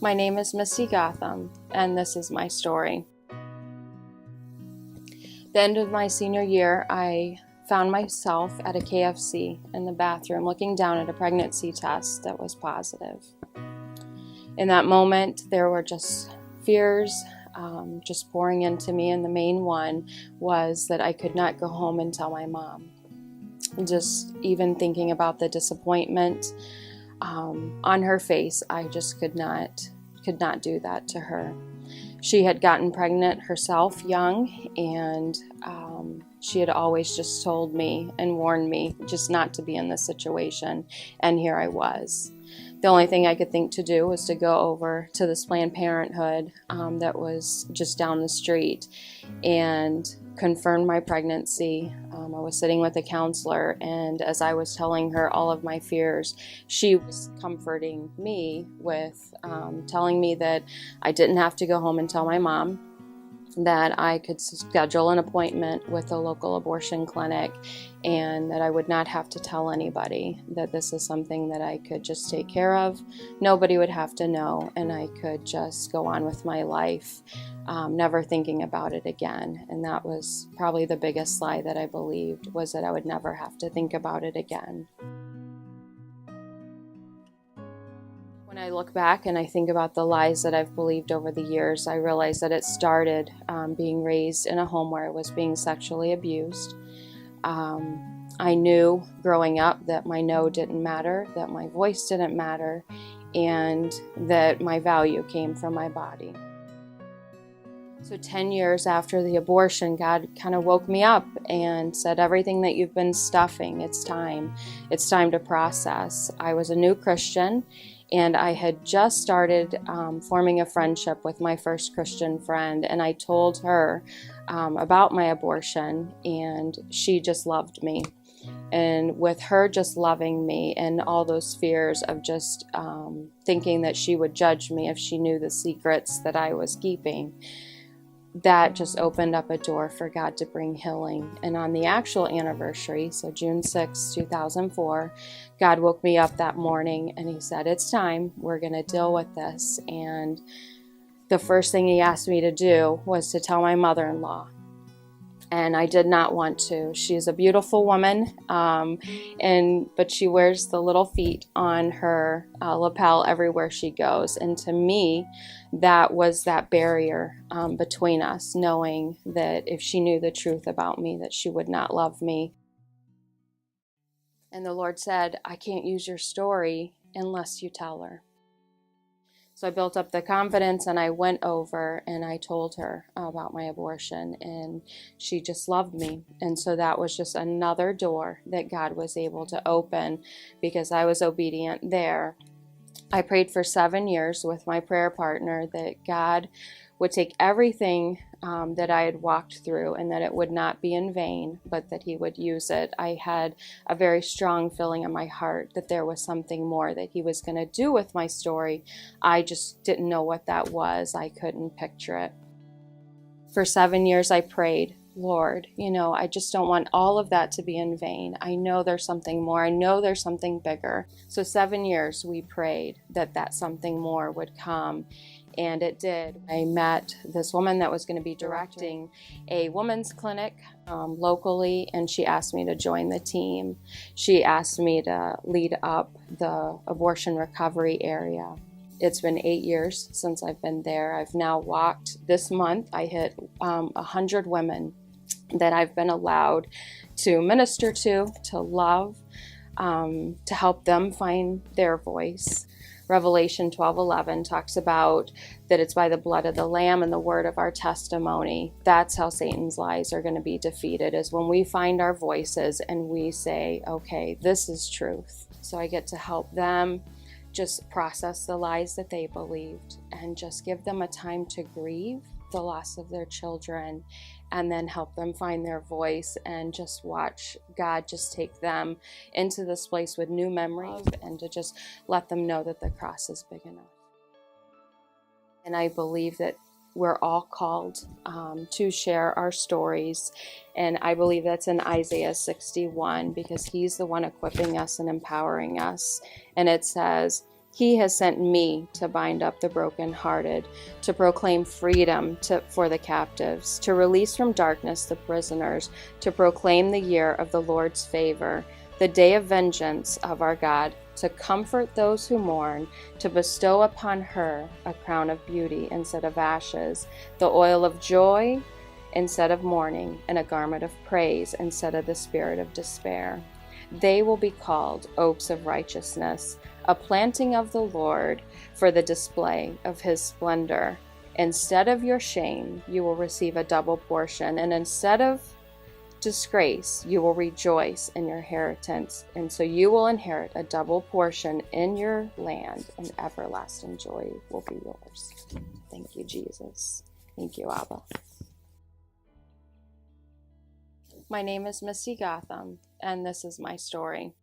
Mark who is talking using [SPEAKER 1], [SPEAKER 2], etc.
[SPEAKER 1] My name is Misty Gotham, and this is my story. The end of my senior year, I found myself at a KFC in the bathroom looking down at a pregnancy test that was positive. In that moment, there were just fears just pouring into me, and the main one was that I could not go home and tell my mom. Just even thinking about the disappointment on her face, I just could not do that to her. She had gotten pregnant herself young, and she had always just told me and warned me just not to be in this situation, and here I was. The only thing I could think to do was to go over to this Planned Parenthood that was just down the street and confirm my pregnancy. I was sitting with a counselor, and as I was telling her all of my fears, she was comforting me with telling me that I didn't have to go home and tell my mom, that I could schedule an appointment with a local abortion clinic, and that I would not have to tell anybody, that this is something that I could just take care of. Nobody would have to know, and I could just go on with my life, never thinking about it again. And that was probably the biggest lie that I believed, was that I would never have to think about it again. When I look back and I think about the lies that I've believed over the years, I realize that it started being raised in a home where I was being sexually abused. I knew growing up that my no didn't matter, that my voice didn't matter, and that my value came from my body. So 10 years after the abortion, God kind of woke me up and said, everything that you've been stuffing, it's time. It's time to process. I was a new Christian, and I had just started forming a friendship with my first Christian friend, and I told her about my abortion, and she just loved me. And with her just loving me and all those fears of just thinking that she would judge me if she knew the secrets that I was keeping, that just opened up a door for God to bring healing. And on the actual anniversary, so June 6, 2004, God woke me up that morning and he said, it's time, we're going to deal with this. And the first thing he asked me to do was to tell my mother-in-law. And I did not want to. She's a beautiful woman, but she wears the little feet on her lapel everywhere she goes. And to me, that was that barrier between us, knowing that if she knew the truth about me, that she would not love me. And the Lord said, I can't use your story unless you tell her. So I built up the confidence, and I went over and I told her about my abortion, and she just loved me. And so that was just another door that God was able to open because I was obedient there. I prayed for 7 years with my prayer partner that God would take everything that I had walked through, and that it would not be in vain, but that he would use it. I had a very strong feeling in my heart that there was something more that he was going to do with my story. I just didn't know what that was. I couldn't picture it. For 7 years I prayed, Lord, I just don't want all of that to be in vain. I know there's something more. I know there's something bigger. So 7 years we prayed that something more would come. And it did. I met this woman that was going to be directing a women's clinic locally, and she asked me to join the team. She asked me to lead up the abortion recovery area. It's been 8 years since I've been there. I've now walked, this month I hit 100 women that I've been allowed to minister to love, to help them find their voice. Revelation 12:11 talks about that it's by the blood of the Lamb and the word of our testimony. That's how Satan's lies are going to be defeated, is when we find our voices and we say, okay, this is truth. So I get to help them just process the lies that they believed and just give them a time to grieve the loss of their children, and then help them find their voice and just watch God just take them into this place with new memories, and to just let them know that the cross is big enough. And I believe that we're all called to share our stories, and I believe that's in Isaiah 61, because he's the one equipping us and empowering us. And it says, He has sent me to bind up the brokenhearted, to proclaim freedom for the captives, to release from darkness the prisoners, to proclaim the year of the Lord's favor, the day of vengeance of our God, to comfort those who mourn, to bestow upon her a crown of beauty instead of ashes, the oil of joy instead of mourning, and a garment of praise instead of the spirit of despair. They will be called oaks of righteousness, a planting of the Lord for the display of his splendor. Instead of your shame, you will receive a double portion, and instead of disgrace, you will rejoice in your inheritance. And so you will inherit a double portion in your land, and everlasting joy will be yours. Thank you, Jesus. Thank you, Abba. My name is Misty Gotham, and this is my story.